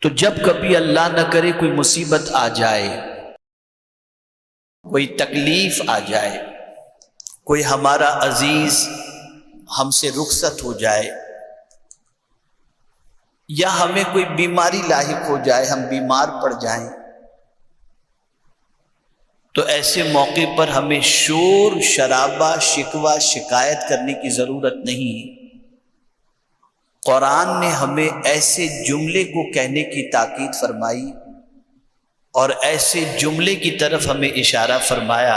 تو جب کبھی اللہ نہ کرے کوئی مصیبت آ جائے، کوئی تکلیف آ جائے، کوئی ہمارا عزیز ہم سے رخصت ہو جائے، یا ہمیں کوئی بیماری لاحق ہو جائے، ہم بیمار پڑ جائیں، تو ایسے موقع پر ہمیں شور شرابہ شکوہ شکایت کرنے کی ضرورت نہیں۔ قرآن نے ہمیں ایسے جملے کو کہنے کی تاکید فرمائی اور ایسے جملے کی طرف ہمیں اشارہ فرمایا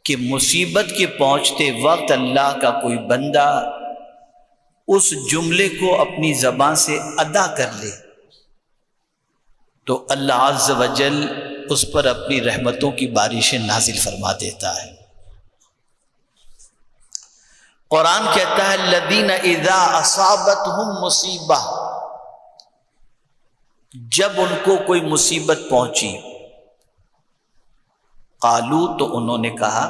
کہ مصیبت کے پہنچتے وقت اللہ کا کوئی بندہ اس جملے کو اپنی زبان سے ادا کر لے تو اللہ عز و جل اس پر اپنی رحمتوں کی بارشیں نازل فرما دیتا ہے۔ قرآن کہتا ہے الذین اذا اصابتہم مصیبہ، جب ان کو کوئی مصیبت پہنچی، قالو تو انہوں نے کہا،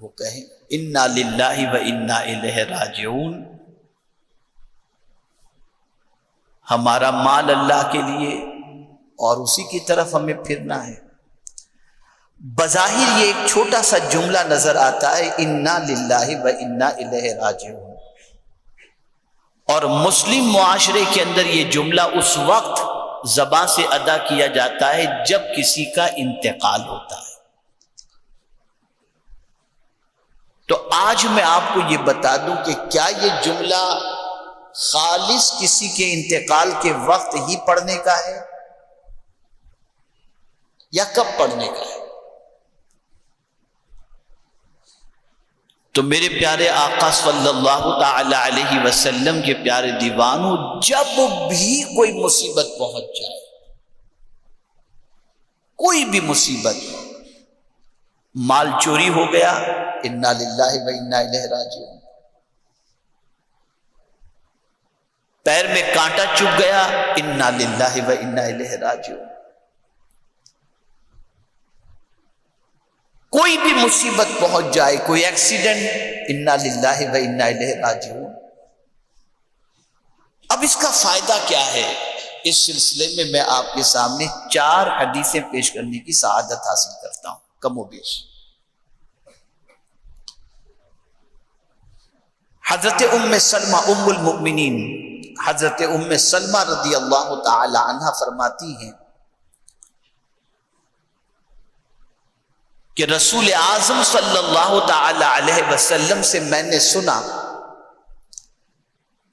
وہ کہیں انا للہ و انا الیہ راجعون، ہمارا مال اللہ کے لیے اور اسی کی طرف ہمیں پھرنا ہے۔ بظاہر یہ ایک چھوٹا سا جملہ نظر آتا ہے انا للہ و انا الیہ راجعون، اور مسلم معاشرے کے اندر یہ جملہ اس وقت زبان سے ادا کیا جاتا ہے جب کسی کا انتقال ہوتا ہے۔ تو آج میں آپ کو یہ بتا دوں کہ کیا یہ جملہ خالص کسی کے انتقال کے وقت ہی پڑھنے کا ہے یا کب پڑھنے کا ہے؟ تو میرے پیارے آقا صلی اللہ تعالی علیہ وسلم کے پیارے دیوانوں، جب بھی کوئی مصیبت پہنچ جائے، کوئی بھی مصیبت، مال چوری ہو گیا، انا للہ و انا الیہ راجعون، پیر میں کانٹا چبھ گیا، انا للہ و انا الیہ راجعون، کوئی بھی مصیبت پہنچ جائے، کوئی ایکسیڈنٹ، انا للہ و انا الیہ راجعون۔ اب اس کا فائدہ کیا ہے؟ اس سلسلے میں میں آپ کے سامنے 4 حدیثیں پیش کرنے کی سعادت حاصل کرتا ہوں، کم و بیش۔ حضرت ام سلمہ ام المؤمنین، حضرت ام سلمہ رضی اللہ تعالی عنہ فرماتی ہیں کہ رسول اعظم صلی اللہ تعالی علیہ وسلم سے میں نے سنا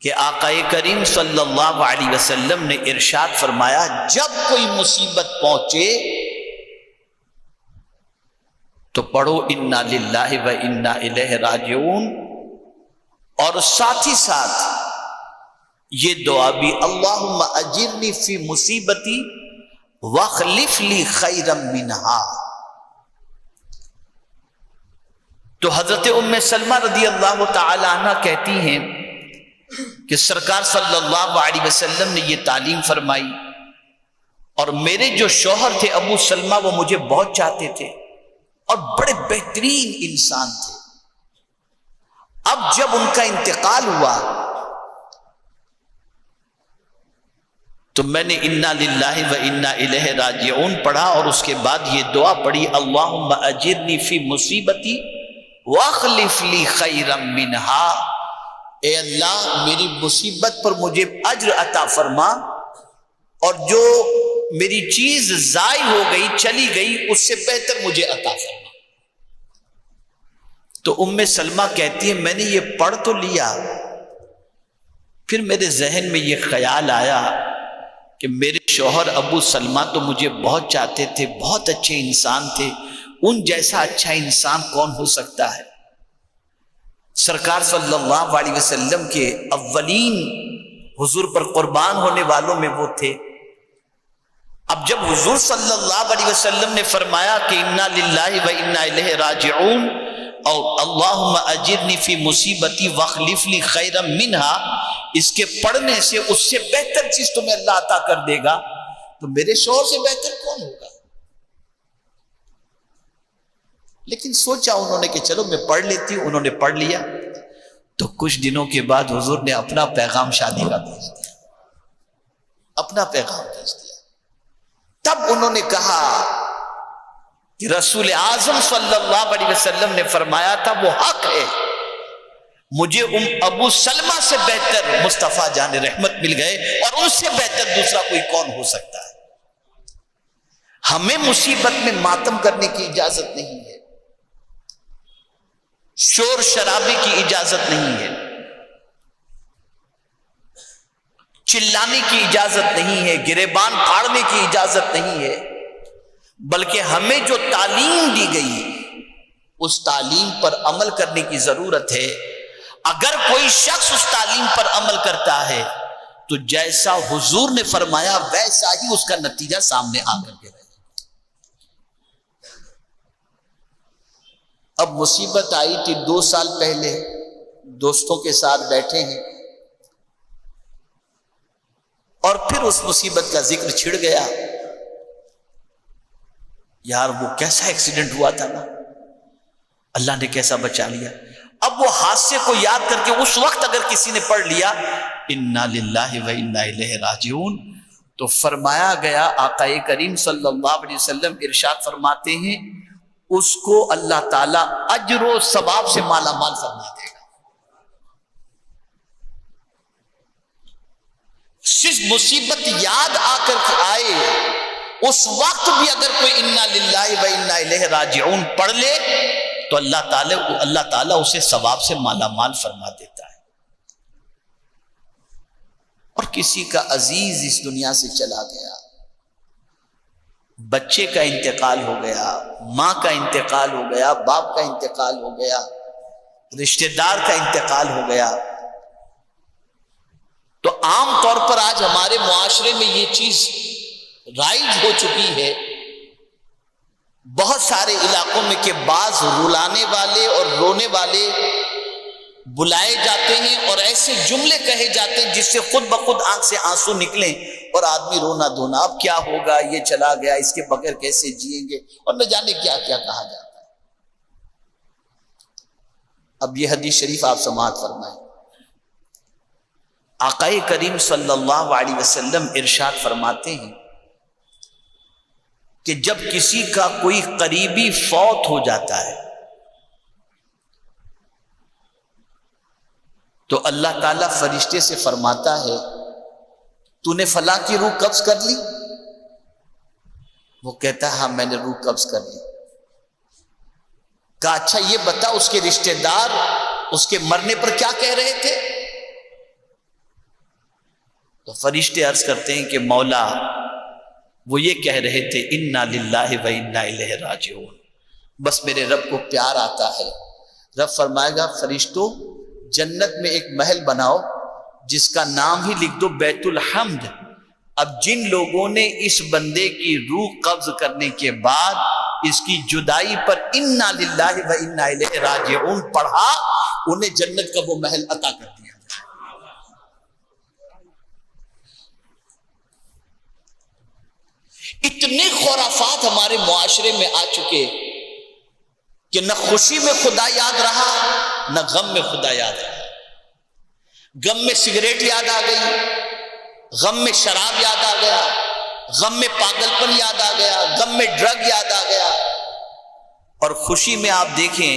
کہ آقا کریم صلی اللہ علیہ وسلم نے ارشاد فرمایا، جب کوئی مصیبت پہنچے تو پڑھو انا للہ و انا الیہ راجعون، اور ساتھ ہی ساتھ یہ دعا بھی، اللہم اجرنی فی مصیبتی واخلف لی خیرا منہا۔ تو حضرت ام سلمہ رضی اللہ تعالی عنہ کہتی ہیں کہ سرکار صلی اللہ علیہ وسلم نے یہ تعلیم فرمائی، اور میرے جو شوہر تھے ابو سلمہ، وہ مجھے بہت چاہتے تھے اور بڑے بہترین انسان تھے۔ اب جب ان کا انتقال ہوا تو میں نے انا للہ و انا الیہ راجعون پڑھا، اور اس کے بعد یہ دعا پڑھی، اللہم اجرنی فی مصیبتی واخلف لی خیرا منہا، اے اللہ میری مصیبت پر مجھے اجر عطا فرما، اور جو میری چیز ضائع ہو گئی، چلی گئی، اس سے بہتر مجھے عطا فرما۔ تو ام سلمہ کہتی ہے میں نے یہ پڑھ تو لیا، پھر میرے ذہن میں یہ خیال آیا کہ میرے شوہر ابو سلمہ تو مجھے بہت چاہتے تھے، بہت اچھے انسان تھے، ان جیسا اچھا انسان کون ہو سکتا ہے؟ سرکار صلی اللہ علیہ وسلم کے اولین حضور پر قربان ہونے والوں میں وہ تھے۔ اب جب حضور صلی اللہ علیہ وسلم نے فرمایا کہ انا للہ و انا الیہ راجعون اور اللہم اجرنی فی مصیبتی واخلف لی خیرا منہا، اس کے پڑھنے سے اس سے بہتر چیز تمہیں اللہ عطا کر دے گا، تو میرے شوہر سے بہتر کون ہوگا؟ لیکن سوچا انہوں نے کہ چلو میں پڑھ لیتی ہوں، انہوں نے پڑھ لیا۔ تو کچھ دنوں کے بعد حضور نے اپنا پیغام شادی کا بھیج دیا۔ اپنا پیغام بھیج دیا۔ تب انہوں نے کہا کہ رسول اعظم صلی اللہ علیہ وسلم نے فرمایا تھا وہ حق ہے، مجھے ابو سلمہ سے بہتر مصطفیٰ جان رحمت مل گئے، اور ان سے بہتر دوسرا کوئی کون ہو سکتا ہے۔ ہمیں مصیبت میں ماتم کرنے کی اجازت نہیں ہے، شور شرابے کی اجازت نہیں ہے، چلانے کی اجازت نہیں ہے، گریبان پھاڑنے کی اجازت نہیں ہے، بلکہ ہمیں جو تعلیم دی گئی اس تعلیم پر عمل کرنے کی ضرورت ہے۔ اگر کوئی شخص اس تعلیم پر عمل کرتا ہے تو جیسا حضور نے فرمایا ویسا ہی اس کا نتیجہ سامنے آ کر کے رہے۔ اب مصیبت آئی تھی 2 سال پہلے، دوستوں کے ساتھ بیٹھے ہیں اور پھر اس مصیبت کا ذکر چھڑ گیا۔ یار وہ کیسا ایکسیڈنٹ ہوا تھا نا، اللہ نے کیسا بچا لیا۔ اب وہ حادثے کو یاد کر کے اس وقت اگر کسی نے پڑھ لیا انا للہ و انا الیہ راجعون، تو فرمایا گیا آقا کریم صلی اللہ علیہ وسلم ارشاد فرماتے ہیں اس کو اللہ تعالیٰ اجر و ثواب سے مالا مال فرما دے گا۔ صرف مصیبت یاد آ کر کے آئے اس وقت بھی اگر کوئی انا للہ و انا الیہ راجعون پڑھ لے تو اللہ تعالیٰ اسے ثواب سے مالا مال فرما دیتا ہے۔ اور کسی کا عزیز اس دنیا سے چلا گیا، بچے کا انتقال ہو گیا، ماں کا انتقال ہو گیا، باپ کا انتقال ہو گیا، رشتہ دار کا انتقال ہو گیا، تو عام طور پر آج ہمارے معاشرے میں یہ چیز رائج ہو چکی ہے بہت سارے علاقوں میں کہ بعض رلانے والے اور رونے والے بلائے جاتے ہیں اور ایسے جملے کہے جاتے ہیں جس سے خود بخود آنکھ سے آنسو نکلیں اور آدمی رونا دھونا، اب کیا ہوگا، یہ چلا گیا، اس کے بغیر کیسے جئیں گے، اور نہ جانے کیا کیا کہا جاتا ہے۔ اب یہ حدیث شریف آپ سماعت فرمائیں۔ آقا کریم صلی اللہ علیہ وسلم ارشاد فرماتے ہیں کہ جب کسی کا کوئی قریبی فوت ہو جاتا ہے تو اللہ تعالیٰ فرشتے سے فرماتا ہے تو نے فلاں کی روح قبض کر لی؟ وہ کہتا ہے ہاں میں نے روح قبض کر لی۔ کہا اچھا یہ بتا اس کے رشتہ دار اس کے مرنے پر کیا کہہ رہے تھے؟ تو فرشتے عرض کرتے ہیں کہ مولا وہ یہ کہہ رہے تھے انا للہ و انا الیہ راجعون، بس میرے رب کو پیار آتا ہے۔ رب فرمائے گا فرشتوں جنت میں ایک محل بناؤ جس کا نام ہی لکھ دو بیت الحمد۔ اب جن لوگوں نے اس بندے کی روح قبض کرنے کے بعد اس کی جدائی پر انا للہ و انا الیہ راجعون پڑھا انہیں جنت کا وہ محل عطا کر دیا۔ اتنے خرافات ہمارے معاشرے میں آ چکے کہ نہ خوشی میں خدا یاد رہا نہ غم میں خدا یاد رہا۔ غم میں سگریٹ یاد آ گئی، غم میں شراب یاد آ گیا، غم میں پاگل پن یاد آ گیا، غم میں ڈرگ یاد آ گیا، اور خوشی میں آپ دیکھیں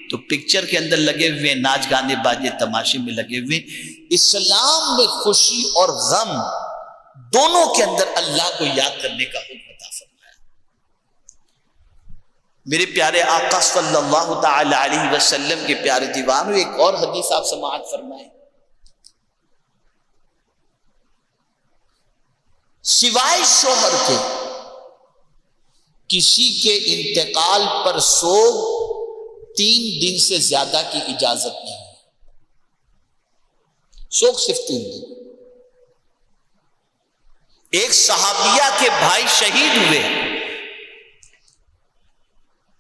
تو پکچر کے اندر لگے ہوئے ناچ گانے باجے تماشے میں لگے ہوئے۔ اسلام میں خوشی اور غم دونوں کے اندر اللہ کو یاد کرنے کا حکم عطا فرمایا۔ میرے پیارے آقا صلی اللہ تعالی علیہ وسلم کے پیارے دیوانوں، ایک اور حدیث آپ سماعت فرمائیں۔ سوائے شوہر کے کسی کے انتقال پر سوگ 3 دن سے زیادہ کی اجازت نہیں ہے۔ سوگ صرف 3 دن۔ ایک صحابیہ کے بھائی شہید ہوئے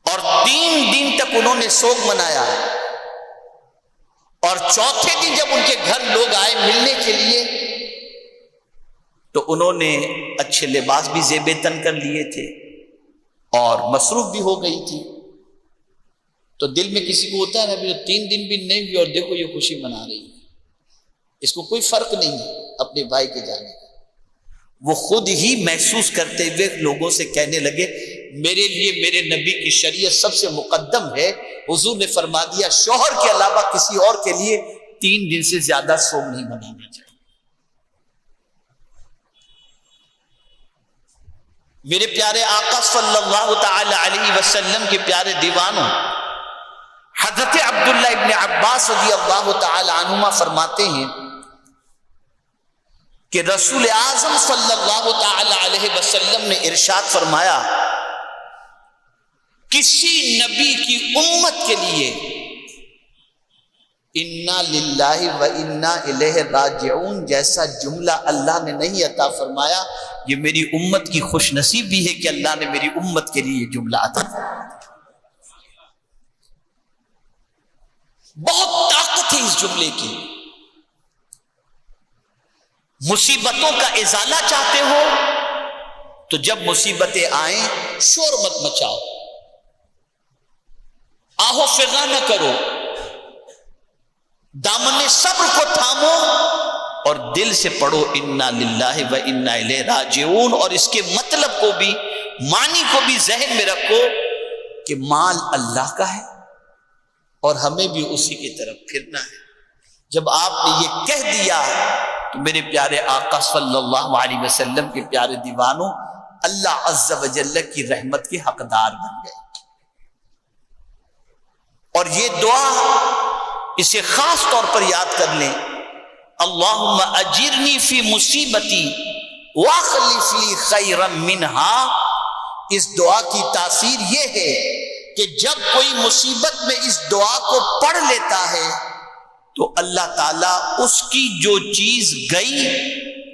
اور 3 دن تک انہوں نے سوگ منایا، اور چوتھے دن جب ان کے گھر لوگ آئے ملنے کے لیے تو انہوں نے اچھے لباس بھی زیب تن کر لیے تھے اور مصروف بھی ہو گئی تھی۔ تو دل میں کسی کو ہوتا ہے نا ابھی تو 3 دن بھی نہیں ہوئی اور دیکھو یہ خوشی منا رہی ہے، اس کو کوئی فرق نہیں ہے اپنے بھائی کے جانے کا۔ وہ خود ہی محسوس کرتے ہوئے لوگوں سے کہنے لگے میرے لیے میرے نبی کی شریعت سب سے مقدم ہے. حضور نے فرما دیا شوہر کے علاوہ کسی اور کے لیے 3 دن سے زیادہ صوم نہیں منانا چاہیے. میرے پیارے آقا صلی اللہ تعالی علیہ وسلم کے پیارے دیوانوں، حضرت عبداللہ ابن عباس رضی اللہ تعالی عنہما فرماتے ہیں کہ رسول اعظم صلی اللہ تعالی علیہ وسلم نے ارشاد فرمایا کسی نبی کی امت کے لیے انا للہ و انا الیہ راجعون جیسا جملہ اللہ نے نہیں عطا فرمایا. یہ میری امت کی خوش نصیبی ہے کہ اللہ نے میری امت کے لیے یہ جملہ عطا فرمایا. بہت طاقت ہے اس جملے کی. مصیبتوں کا ازالہ چاہتے ہو تو جب مصیبتیں آئیں شور مت مچاؤ، آہو فغاں نہ کرو، دامن صبر کو تھامو اور دل سے پڑھو انا للہ و انا الیہ راجعون. اور اس کے مطلب کو بھی، معنی کو بھی ذہن میں رکھو کہ مال اللہ کا ہے اور ہمیں بھی اسی کی طرف پھرنا ہے. جب آپ نے یہ کہہ دیا تو میرے پیارے آقا صلی اللہ علیہ وسلم کے پیارے دیوانوں، اللہ عز و جل کی رحمت کے حقدار بن گئے. اور یہ دعا اسے خاص طور پر یاد کر لیں، اللہم اجرنی فی مصیبتی واخلف لی خیرا منہا. اس دعا کی تاثیر یہ ہے کہ جب کوئی مصیبت میں اس دعا کو پڑھ لیتا ہے تو اللہ تعالیٰ اس کی جو چیز گئی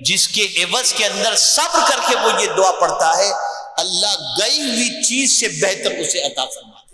جس کے عوض کے اندر صبر کر کے وہ یہ دعا پڑھتا ہے، اللہ گئی ہوئی چیز سے بہتر اسے عطا فرماتا ہے.